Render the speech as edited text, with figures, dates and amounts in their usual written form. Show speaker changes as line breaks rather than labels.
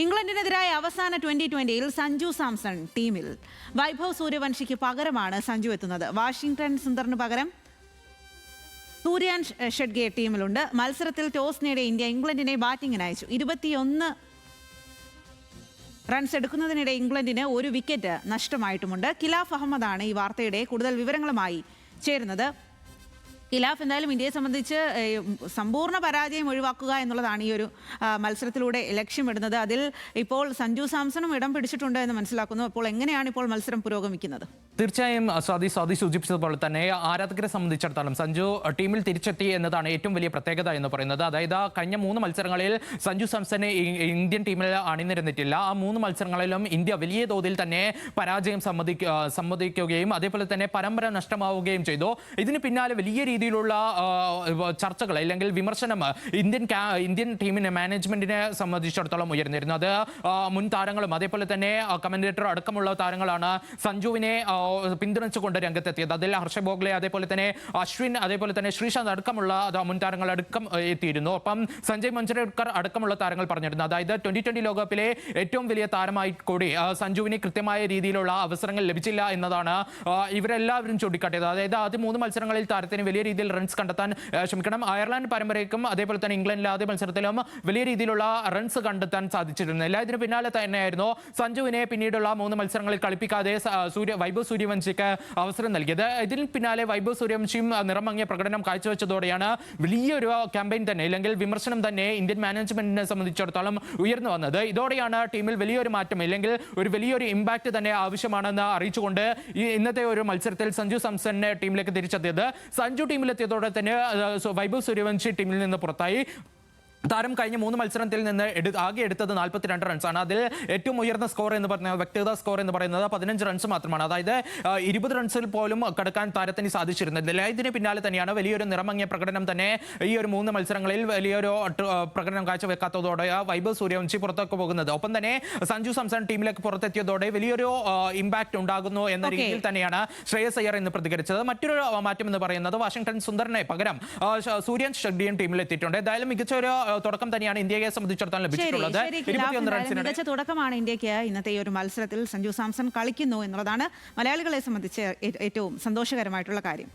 ഇംഗ്ലണ്ടിനെതിരായ അവസാന 2020-ൽ സഞ്ജു സാംസൺ ടീമിൽ. വൈഭവ് സൂര്യവംശിക്ക് പകരമാണ് സഞ്ജു എത്തുന്നത്. വാഷിംഗ്ടൺ സുന്ദറിന് പകരം സൂര്യാൻഷ് ഷെഡ്ഗെ ടീമിലുണ്ട്. മത്സരത്തിൽ ടോസ് നേടിയ ഇന്ത്യ ഇംഗ്ലണ്ടിനെ ബാറ്റിംഗിന് അയച്ചു. 21 റൺസ് എടുക്കുന്നതിനിടെ ഇംഗ്ലണ്ടിന് ഒരു വിക്കറ്റ് നഷ്ടമായിട്ടുമുണ്ട്. ഖിലാഫ് അഹമ്മദാണ് ഈ വാർത്തയുടെ കൂടുതൽ വിവരങ്ങളുമായി ചേരുന്നത്. ഖിലാഫ്, എന്തായാലും ഇന്ത്യയെ സംബന്ധിച്ച് സമ്പൂർണ്ണ പരാജയം ഒഴിവാക്കുക എന്നുള്ളതാണ് ഈ ഒരു മത്സരത്തിലൂടെ ലക്ഷ്യമിടുന്നത്. അതിൽ ഇപ്പോൾ സഞ്ജു സാംസണും ഇടം പിടിച്ചിട്ടുണ്ട് എന്ന് മനസ്സിലാക്കുന്നു. അപ്പോൾ എങ്ങനെയാണ് ഇപ്പോൾ മത്സരം പുരോഗമിക്കുന്നത്?
തീർച്ചയായും സ്വാതി സൂചിപ്പിച്ചതുപോലെ തന്നെ ആരാധകരെ സംബന്ധിച്ചിടത്തോളം സഞ്ജു ടീമിൽ തിരിച്ചെത്തി എന്നതാണ് ഏറ്റവും വലിയ പ്രത്യേകത എന്ന് പറയുന്നത്. അതായത് കഴിഞ്ഞ 3 മത്സരങ്ങളിൽ സഞ്ജു സാംസനെ ഇന്ത്യൻ ടീമിൽ അണിനിരന്നിട്ടില്ല. ആ 3 മത്സരങ്ങളിലും ഇന്ത്യ വലിയ തോതിൽ തന്നെ പരാജയം സമ്മതിക്കുകയും അതേപോലെ തന്നെ പരമ്പര നഷ്ടമാവുകയും ചെയ്തു. ഇതിന് പിന്നാലെ വലിയ രീതിയിലുള്ള ചർച്ചകൾ അല്ലെങ്കിൽ വിമർശനം ഇന്ത്യൻ ടീമിനെ മാനേജ്മെന്റിനെ സംബന്ധിച്ചിടത്തോളം ഉയർന്നിരുന്നു. അത് മുൻ താരങ്ങളും അതേപോലെ തന്നെ കമന്റേറ്റർ അടക്കമുള്ള താരങ്ങളാണ് സഞ്ജുവിനെ പിന്തുണച്ചുകൊണ്ട് രംഗത്തെത്തിയത്. അതിൽ ഹർഷ ബോഗ്ലെ, അതേപോലെ തന്നെ അശ്വിൻ, അതേപോലെ തന്നെ ശ്രീശാന്ത് അടക്കമുള്ള മുൻ താരങ്ങൾ അടക്കം എത്തിയിരുന്നു. ഒപ്പം സഞ്ജയ് മഞ്ജരേക്കർ അടക്കമുള്ള താരങ്ങൾ പറഞ്ഞിരുന്നു. അതായത് 2020 ലോകകപ്പിലെ ഏറ്റവും വലിയ താരമായി കൂടി സഞ്ജുവിന് കൃത്യമായ രീതിയിലുള്ള അവസരങ്ങൾ ലഭിച്ചില്ല എന്നതാണ് ഇവരെല്ലാവരും ചൂണ്ടിക്കാട്ടിയത്. അതായത് ആദ്യ 3 മത്സരങ്ങളിൽ താരത്തിന് വലിയ രീതിയിൽ റൺസ് കണ്ടെത്താൻ അയർലൻഡ് പരമ്പരയ്ക്കും അതേപോലെ തന്നെ ഇംഗ്ലണ്ടിലെ ആദ്യ മത്സരത്തിലും വലിയ രീതിയിലുള്ള റൺസ് കണ്ടെത്താൻ സാധിച്ചിരുന്നില്ല. ഇതിന് പിന്നാലെ തന്നെയായിരുന്നു സഞ്ജുവിനെ പിന്നീടുള്ള 3 മത്സരങ്ങളിൽ കളിപ്പിക്കാതെ വൈഭവ് സൂര്യവംശിക്ക് അവസരം നൽകിയത്. ഇതിന് പിന്നാലെ വൈഭവ് സൂര്യവംശിയും നിറമങ്ങിയ പ്രകടനം കാഴ്ചവെച്ചതോടെയാണ് വലിയൊരു ക്യാമ്പയിൻ തന്നെ അല്ലെങ്കിൽ വിമർശനം തന്നെ ഇന്ത്യൻ മാനേജ്മെന്റിനെ സംബന്ധിച്ചിടത്തോളം ഉയർന്നു വന്നത്. ഇതോടെയാണ് ടീമിൽ വലിയൊരു മാറ്റം അല്ലെങ്കിൽ ഒരു വലിയൊരു ഇമ്പാക്ട് തന്നെ ആവശ്യമാണെന്ന് അറിയിച്ചുകൊണ്ട് ഇന്നത്തെ ഒരു മത്സരത്തിൽ സഞ്ജു സാംസണിനെ ടീമിലേക്ക് തിരിച്ചെത്തിയത്. സഞ്ജു ടീമിലെത്തിയതോടെ തന്നെ വൈഭവ് സൂര്യവംശി ടീമിൽ നിന്ന് പുറത്തായി. താരം കഴിഞ്ഞ 3 മത്സരത്തിൽ നിന്ന് ആകെ എടുത്തത് 42 റൺസാണ്. അതിൽ ഏറ്റവും ഉയർന്ന സ്കോർ എന്ന് പറയുന്നത് വ്യക്തിഗത സ്കോർ എന്ന് പറയുന്നത് 15 റൺസ് മാത്രമാണ്. അതായത് 20 റൺസിൽ പോലും കടക്കാൻ താരത്തിന് സാധിച്ചിരുന്നില്ല. ഇതിന് പിന്നാലെ തന്നെയാണ് വലിയൊരു നിറമങ്ങിയ പ്രകടനം തന്നെ ഈ ഒരു 3 മത്സരങ്ങളിൽ വലിയൊരു പ്രകടനം കാഴ്ചവെക്കാത്തതോടെ വൈഭവ് സൂര്യവംശി പുറത്തേക്ക് പോകുന്നത്. ഒപ്പം തന്നെ സഞ്ജു സാംസൺ ടീമിലേക്ക് പുറത്തെത്തിയതോടെ വലിയൊരു ഇമ്പാക്ട് ഉണ്ടാകുന്നു എന്ന രീതിയിൽ തന്നെയാണ് ശ്രേയസ് അയ്യർ ഇന്ന് പ്രതികരിച്ചത്. മറ്റൊരു മാറ്റം എന്ന് പറയുന്നത് വാഷിംഗ്ടൺ സുന്ദറിനെ പകരം സൂര്യൻ ഷെഡ്ഗിയും ടീമിലെത്തിയിട്ടുണ്ട്. എന്തായാലും മികച്ച ഒരു തുടക്കം തന്നെയാണ് ഇന്ത്യയെ സംബന്ധിച്ചിടത്തോളം ലഭിച്ചിട്ടുള്ളത്. 21 റൺസിന്
മികച്ച തുടക്കമാണ് ഇന്ത്യക്ക്. ഇന്നത്തെ ഈ ഒരു മത്സരത്തിൽ സഞ്ജു സാംസൺ കളിക്കുന്നു എന്നുള്ളതാണ് മലയാളികളെ സംബന്ധിച്ച് ഏറ്റവും സന്തോഷകരമായിട്ടുള്ള കാര്യം.